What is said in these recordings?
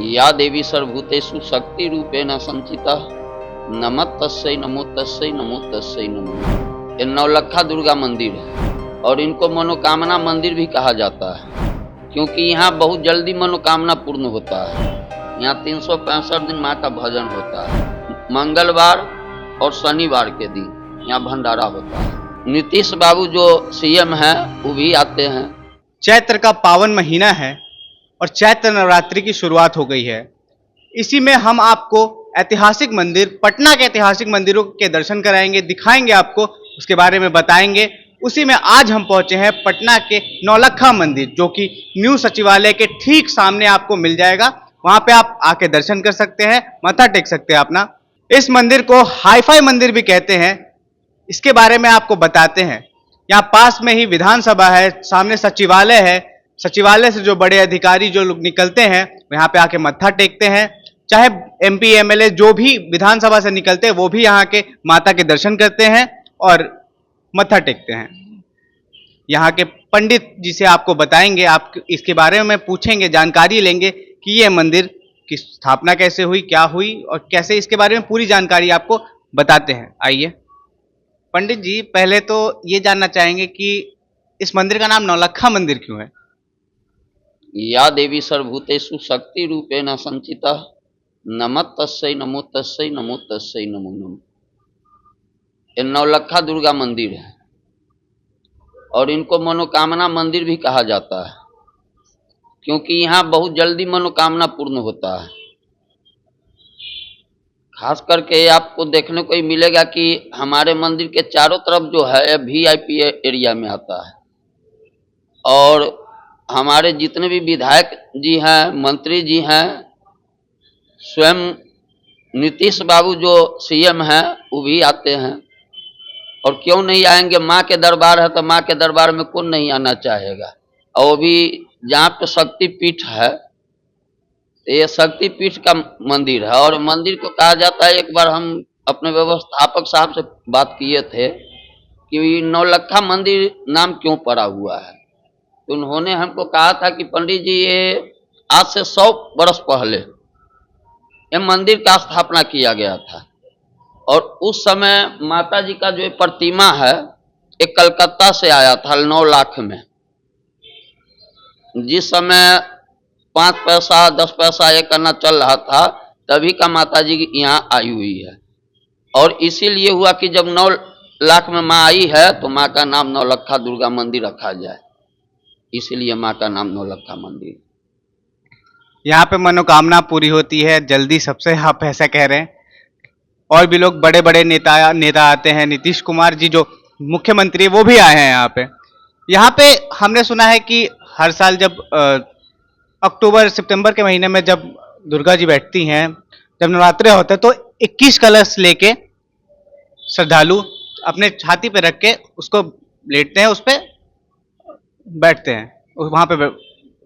या देवी सर्वभूतेषु शक्ति रूपेण संचिता नमः तस्यै नमो तस्यै नमो तस्यै नमो। ये नौलखा दुर्गा मंदिर है और इनको मनोकामना मंदिर भी कहा जाता है, क्योंकि यहाँ बहुत जल्दी मनोकामना पूर्ण होता है। यहाँ 365 दिन माँ का भजन होता है। मंगलवार और शनिवार के दिन यहाँ भंडारा होता है। नीतीश बाबू जो सीएम हैं वो भी आते हैं। चैत्र का पावन महीना है और चैत्र नवरात्रि की शुरुआत हो गई है। इसी में हम आपको ऐतिहासिक मंदिर, पटना के ऐतिहासिक मंदिरों के दर्शन कराएंगे, दिखाएंगे आपको, उसके बारे में बताएंगे। उसी में आज हम पहुंचे हैं पटना के नौलखा मंदिर, जो कि न्यू सचिवालय के ठीक सामने आपको मिल जाएगा। वहां पे आप आके दर्शन कर सकते हैं, मत्था टेक सकते हैं अपना। इस मंदिर को हाईफाई मंदिर भी कहते हैं। इसके बारे में आपको बताते हैं। यहाँ पास में ही विधानसभा है, सामने सचिवालय है। सचिवालय से जो बड़े अधिकारी जो लोग निकलते हैं यहाँ पे आके मत्था टेकते हैं। चाहे एमपी एमएलए जो भी विधानसभा से निकलते हैं वो भी यहाँ के माता के दर्शन करते हैं और मत्था टेकते हैं। यहाँ के पंडित जी से आपको बताएंगे, आप इसके बारे में पूछेंगे, जानकारी लेंगे कि ये मंदिर की स्थापना कैसे हुई, क्या हुई और कैसे, इसके बारे में पूरी जानकारी आपको बताते हैं। आइए पंडित जी, पहले तो ये जानना चाहेंगे कि इस मंदिर का नाम नौलखा मंदिर क्यों है? या देवी सर्वभूतेषु शक्ति रूपेण संचिता नमः तस्यै नमो तस्यै नमो तस्यै नमो नमः। ये नौलखा दुर्गा मंदिर है और इनको मनोकामना मंदिर भी कहा जाता है, क्योंकि यहाँ बहुत जल्दी मनोकामना पूर्ण होता है। खास करके आपको देखने को ही मिलेगा कि हमारे मंदिर के चारों तरफ जो है वीआईपी एरिया में आता है और हमारे जितने भी विधायक जी हैं, मंत्री जी हैं, स्वयं नीतीश बाबू जो सीएम हैं वो भी आते हैं। और क्यों नहीं आएंगे? माँ के दरबार है तो माँ के दरबार में कौन नहीं आना चाहेगा। और वो भी जहाँ पे शक्ति पीठ है, तो ये शक्ति पीठ का मंदिर है। और मंदिर को कहा जाता है, एक बार हम अपने व्यवस्थापक साहब से बात किए थे कि नौलखा मंदिर नाम क्यों पड़ा हुआ है, तो उन्होंने हमको कहा था कि पंडित जी ये आज से 100 वर्ष पहले ये मंदिर का स्थापना किया गया था। और उस समय माता जी का जो प्रतिमा है एक कलकत्ता से आया था 9 लाख में। जिस समय 5 पैसा 10 पैसा एक आना चल रहा था, तभी का माता जी यहाँ आई हुई है। और इसीलिए हुआ कि जब 9 लाख में माँ आई है तो माँ का नाम नौलखा दुर्गा मंदिर रखा जाए, इसलिए माँ का नाम नौलखा मंदिर। यहाँ पे मनोकामना पूरी होती है जल्दी, सबसे आप ऐसा कह रहे हैं। और भी लोग बड़े बड़े नेता आते हैं। नीतीश कुमार जी जो मुख्यमंत्री वो भी आए हैं यहाँ पे। यहाँ पे हमने सुना है कि हर साल जब अक्टूबर सितंबर के महीने में जब दुर्गा जी बैठती हैं, जब नवरात्रे होते हैं, तो 21 कलश लेके श्रद्धालु अपने छाती पे रख के उसको लेटते हैं, उस पे बैठते हैं, वहां पे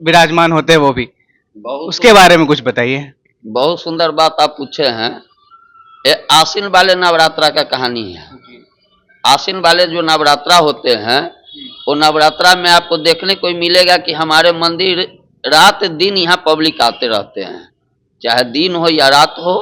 विराजमान होते हैं वो भी। उसके बारे में कुछ बताइए। बहुत सुंदर बात आप पूछे हैं। ये आश्विन वाले नवरात्रा का कहानी है। आश्विन वाले जो नवरात्रा होते हैं वो नवरात्रा में आपको देखने को मिलेगा कि हमारे मंदिर रात दिन यहाँ पब्लिक आते रहते हैं, चाहे दिन हो या रात हो,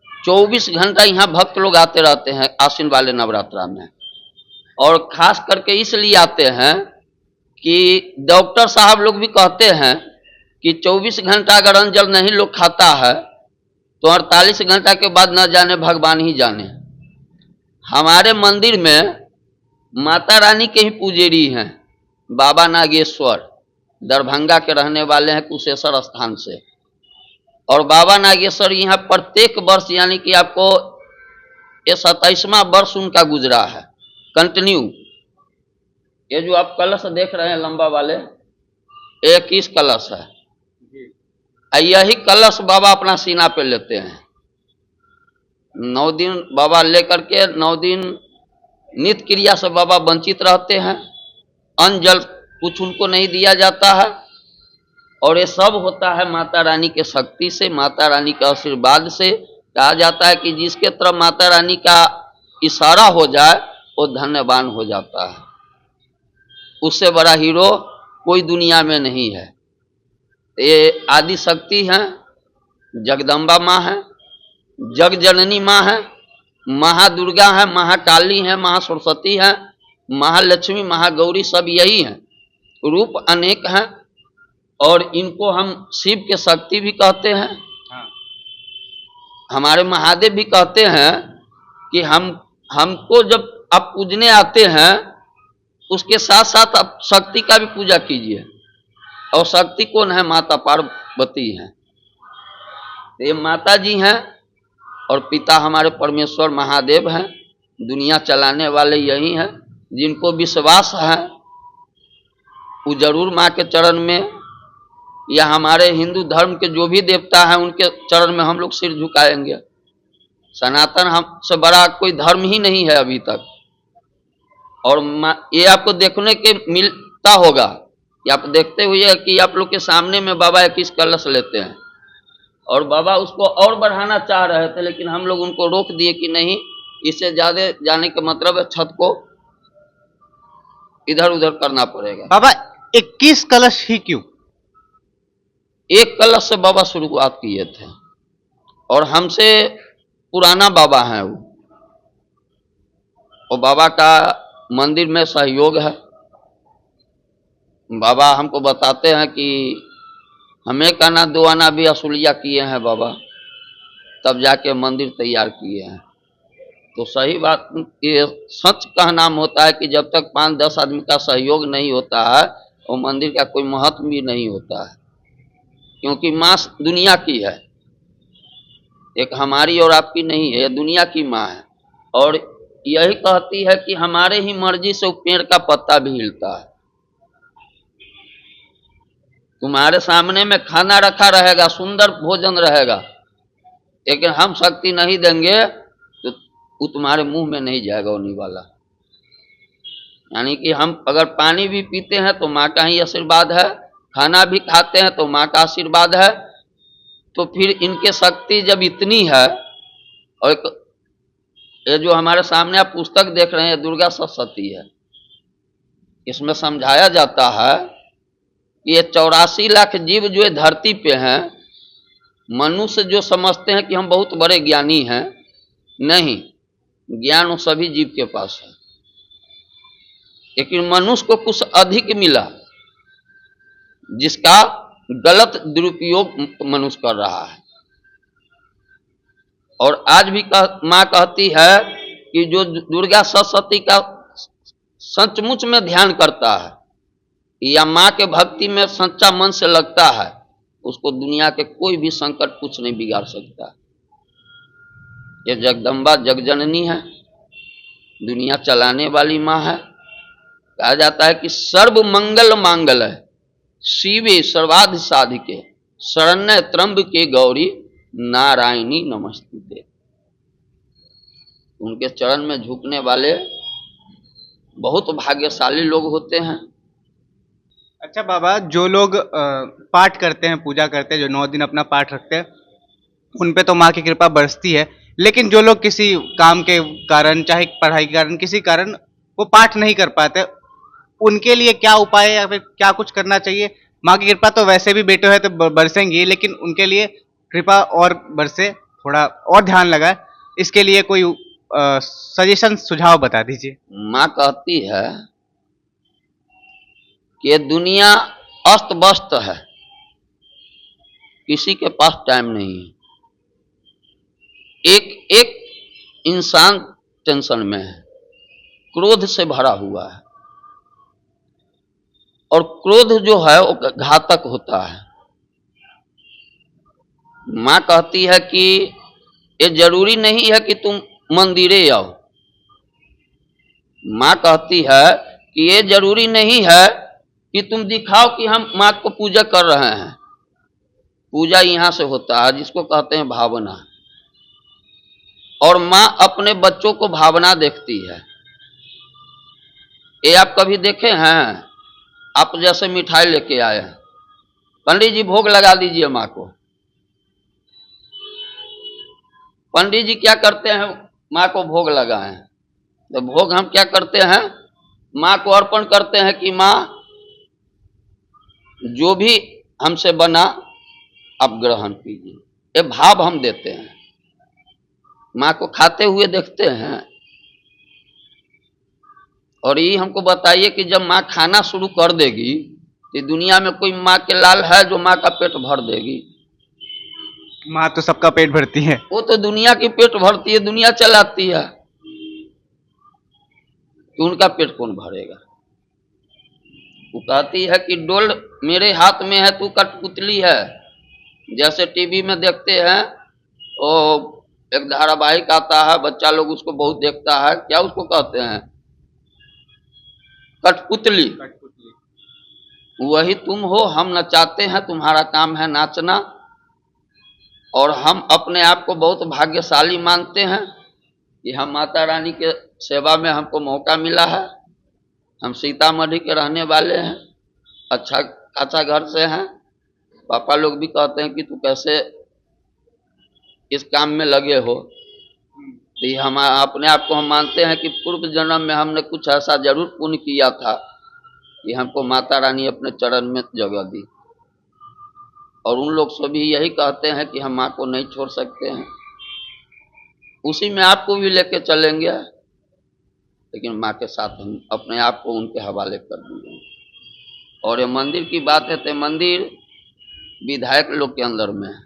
24 घंटा यहाँ भक्त लोग आते रहते हैं आश्विन वाले नवरात्रा में। और खास करके इसलिए आते हैं कि डॉक्टर साहब लोग भी कहते हैं कि 24 घंटा अगर अन्न जल नहीं लोग खाता है तो 48 घंटा के बाद न जाने भगवान ही जाने। हमारे मंदिर में माता रानी के ही पुजेरी हैं बाबा नागेश्वर, दरभंगा के रहने वाले हैं कुशेश्वर स्थान से। और बाबा नागेश्वर यहाँ प्रत्येक वर्ष, यानी कि आपको ये 27वां वर्ष उनका गुजरा है कंटिन्यू। ये जो आप कलश देख रहे हैं लंबा वाले, 21 कलश है। यही कलश बाबा अपना सीना पे लेते हैं। 9 दिन बाबा लेकर के 9 दिन नित्य क्रिया से बाबा वंचित रहते हैं। अन्न जल कुछ उनको नहीं दिया जाता है। और ये सब होता है माता रानी के शक्ति से, माता रानी के आशीर्वाद से। कहा जाता है कि जिसके तरफ माता रानी का इशारा हो जाए वो धन्यवान हो जाता है। उससे बड़ा हीरो कोई दुनिया में नहीं है। ये आदि शक्ति हैं, जगदम्बा माँ है, जग जननी माँ है, महादुर्गा है, महाकाली है, महासरस्वती है, महालक्ष्मी, महागौरी, सब यही हैं। रूप अनेक हैं और इनको हम शिव के शक्ति भी कहते हैं। हमारे महादेव भी कहते हैं कि हमको जब आप पूजने आते हैं उसके साथ साथ आप शक्ति का भी पूजा कीजिए। और शक्ति कौन है? माता पार्वती हैं। ये माता जी हैं और पिता हमारे परमेश्वर महादेव हैं। दुनिया चलाने वाले यही हैं। जिनको विश्वास है वो जरूर माँ के चरण में या हमारे हिंदू धर्म के जो भी देवता हैं उनके चरण में हम लोग सिर झुकाएंगे। सनातन हमसे बड़ा कोई धर्म ही नहीं है अभी तक। और ये आपको देखने के मिलता होगा कि आप देखते हुए कि आप लोग के सामने में बाबा 21 कलश लेते हैं और बाबा उसको और बढ़ाना चाह रहे थे, लेकिन हम लोग उनको रोक दिए कि नहीं, इससे ज्यादा जाने का मतलब है छत को इधर उधर करना पड़ेगा। बाबा 21 कलश ही क्यों? एक कलश से बाबा शुरुआत किए थे और हमसे पुराना बाबा हैं वो। और बाबा का मंदिर में सहयोग है। बाबा हमको बताते हैं कि हमें का ना 2 आना भी असूलिया किए हैं बाबा, तब जाके मंदिर तैयार किए हैं। तो सही बात, ये सच का नाम होता है कि जब तक 5-10 आदमी का सहयोग नहीं होता है वो मंदिर का कोई महत्व भी नहीं होता है। क्योंकि माँ दुनिया की है, एक हमारी और आपकी नहीं है, ये दुनिया की माँ है। और यही कहती है कि हमारे ही मर्जी से पेड़ का पत्ता भी हिलता है। तुम्हारे सामने में खाना रखा रहेगा, सुंदर भोजन रहेगा, लेकिन हम शक्ति नहीं देंगे तो वो तुम्हारे मुंह में नहीं जाएगा होने वाला। यानी कि हम अगर पानी भी पीते हैं तो माँ का ही आशीर्वाद है, खाना भी खाते हैं तो माँ का आशीर्वाद है। तो फिर इनके शक्ति जब इतनी है, और ये जो हमारे सामने आप पुस्तक देख रहे हैं दुर्गा सप्तशती है, इसमें समझाया जाता है कि ये 84 लाख जीव जो धरती पे हैं, मनुष्य जो समझते हैं कि हम बहुत बड़े ज्ञानी हैं, नहीं, ज्ञान वो सभी जीव के पास है, लेकिन मनुष्य को कुछ अधिक मिला जिसका गलत दुरुपयोग मनुष्य कर रहा है। और आज भी माँ कहती है कि जो दुर्गा सप्तशती का सचमुच में ध्यान करता है या माँ के भक्ति में सच्चा मन से लगता है, उसको दुनिया के कोई भी संकट कुछ नहीं बिगाड़ सकता। ये जगदम्बा जगजननी है, दुनिया चलाने वाली माँ है। कहा जाता है कि सर्व मंगल मांगल है शिवे सर्वाधि साधिके शरण्य त्र्यंबके गौरी नारायणी नमस्तुते। उनके चरण में झुकने वाले बहुत भाग्यशाली लोग होते हैं। अच्छा बाबा, जो लोग पाठ करते हैं, पूजा करते हैं, जो 9 दिन अपना पाठ रखते हैं, उन पे तो माँ की कृपा बरसती है। लेकिन जो लोग किसी काम के कारण, चाहे पढ़ाई के कारण, किसी कारण वो पाठ नहीं कर पाते, उनके लिए क्या उपाय है या फिर क्या कुछ करना चाहिए? माँ की कृपा तो वैसे भी बेटे है तो बरसेंगी, लेकिन उनके लिए कृपा और बरसे, थोड़ा और ध्यान लगाए, इसके लिए कोई सजेशन, सुझाव बता दीजिए। माँ कहती है कि ये दुनिया अस्त व्यस्त है, किसी के पास टाइम नहीं है। एक एक इंसान टेंशन में है, क्रोध से भरा हुआ है, और क्रोध जो है वो घातक होता है। माँ कहती है कि ये जरूरी नहीं है कि तुम मंदिरे आओ। माँ कहती है कि ये जरूरी नहीं है कि तुम दिखाओ कि हम माँ को पूजा कर रहे हैं। पूजा यहां से होता है जिसको कहते हैं भावना, और माँ अपने बच्चों को भावना देखती है। ये आप कभी देखे हैं? आप जैसे मिठाई लेके आए हैं, पंडित जी भोग लगा दीजिए माँ को। पंडित जी क्या करते हैं? माँ को भोग लगाए, तो भोग हम क्या करते हैं? माँ को अर्पण करते हैं कि माँ जो भी हमसे बना, आप ग्रहण कीजिए। ये भाव हम देते हैं। माँ को खाते हुए देखते हैं। और ये हमको बताइए कि जब माँ खाना शुरू कर देगी तो दुनिया में कोई माँ के लाल है जो माँ का पेट भर देगी? माँ तो सबका पेट भरती है। वो तो दुनिया की पेट भरती है, दुनिया चलाती है, तो उनका पेट कौन भरेगा? वो कहती है कि डोल मेरे हाथ में है, तू कठपुतली है। जैसे टीवी में देखते हैं, वो एक धारावाहिक आता है, बच्चा लोग उसको बहुत देखता है, क्या उसको कहते हैं? कठपुतली। वही तुम हो। हम नचाते हैं, तुम्हारा काम है नाचना। और हम अपने आप को बहुत भाग्यशाली मानते हैं कि हम माता रानी के सेवा में हमको मौका मिला है। हम सीतामढ़ी के रहने वाले हैं, अच्छा घर से हैं। पापा लोग भी कहते हैं कि तू कैसे इस काम में लगे हो। तो ये हम अपने आप को हम मानते हैं कि पूर्व जन्म में हमने कुछ ऐसा जरूर पुण्य किया था कि हमको माता रानी अपने चरण में जगह दी। और उन लोग से भी यही कहते हैं कि हम माँ को नहीं छोड़ सकते हैं। उसी में आपको भी लेके चलेंगे, लेकिन माँ के साथ हम अपने आप को उनके हवाले कर देंगे। और ये मंदिर की बात है तो मंदिर विधायक लोग के अंदर में है।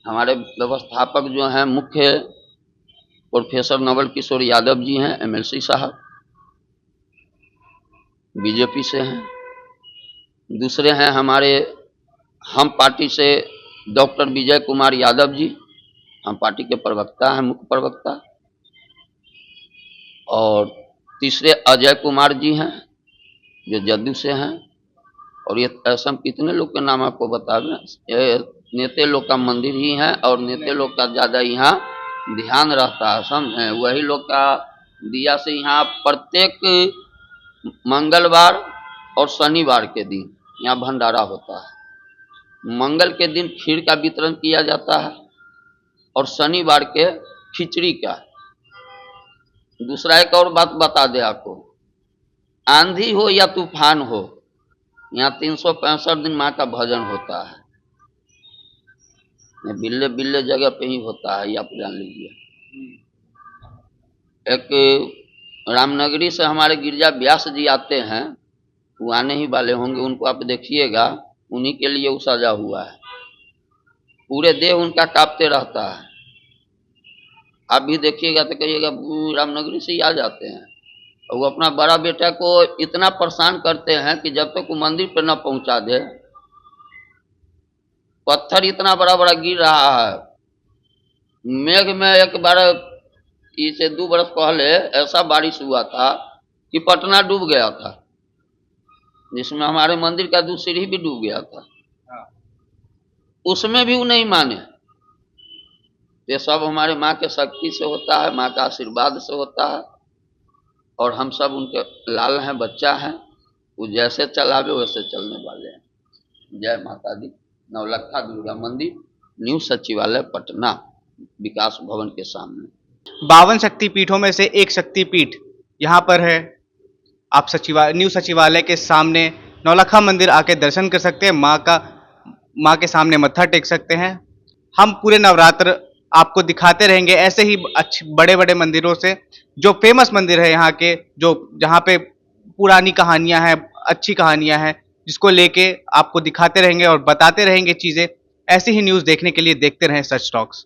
हमारे व्यवस्थापक जो हैं मुख्य प्रोफेसर नवल किशोर यादव जी हैं, एमएलसी साहब, बीजेपी से हैं। दूसरे हैं हमारे हम पार्टी से डॉक्टर विजय कुमार यादव जी, हम पार्टी के प्रवक्ता हैं, मुख्य प्रवक्ता। और तीसरे अजय कुमार जी हैं जो जदयू से हैं। और ये ऐसा कितने लोग के नाम आपको बता दें, ये नेते लोग का मंदिर ही है और नेते लोग का ज़्यादा यहाँ ध्यान रहता है, समझे? वही लोग का दिया से यहाँ प्रत्येक मंगलवार और शनिवार के दिन यहाँ भंडारा होता है। मंगल के दिन खीर का वितरण किया जाता है और शनिवार के खिचड़ी का। दूसरा एक और बात बता दे आपको, आंधी हो या तूफान हो, यहाँ 365 दिन माँ का भजन होता है। बिल्ले बिल्ले जगह पे ही होता है, ये आप जान लीजिए। एक रामनगरी से हमारे गिरजा व्यास जी आते हैं, वो आने ही वाले होंगे, उनको आप देखिएगा, उन्हीं के लिए वो सजा हुआ है। पूरे देह उनका कांपते रहता है। आप भी देखिएगा तो कहिएगा रामनगरी से ही आ जाते हैं। और वो अपना बड़ा बेटा को इतना परेशान करते हैं कि जब तक वो मंदिर पर न पहुंचा दे, पत्थर इतना बड़ा बड़ा गिर रहा है। मेघ में एक बार इसे 2 बरस पहले ऐसा बारिश हुआ था कि पटना डूब गया था, जिसमें हमारे मंदिर का 2 सीढ़ी भी डूब गया था। उसमें भी वो नहीं माने। ये सब हमारे माँ के शक्ति से होता है, माँ का आशीर्वाद से होता है। और हम सब उनके लाल हैं, बच्चा हैं। वो जैसे चलावे वैसे चलने वाले हैं। जय माता दी। नवलखा दुर्गा मंदिर, न्यू सचिवालय पटना, विकास भवन के सामने। 52 शक्तिपीठों में से एक शक्तिपीठ यहाँ पर है। आप न्यू सचिवालय के सामने नौलखा मंदिर आके दर्शन कर सकते हैं, माँ के सामने मत्था टेक सकते हैं। हम पूरे नवरात्र आपको दिखाते रहेंगे ऐसे ही अच्छे बड़े बड़े मंदिरों से, जो फेमस मंदिर है यहाँ के, जो जहाँ पे पुरानी कहानियाँ हैं, अच्छी कहानियाँ हैं, जिसको लेके आपको दिखाते रहेंगे और बताते रहेंगे चीज़ें। ऐसी ही न्यूज़ देखने के लिए देखते रहें सच टॉक्स।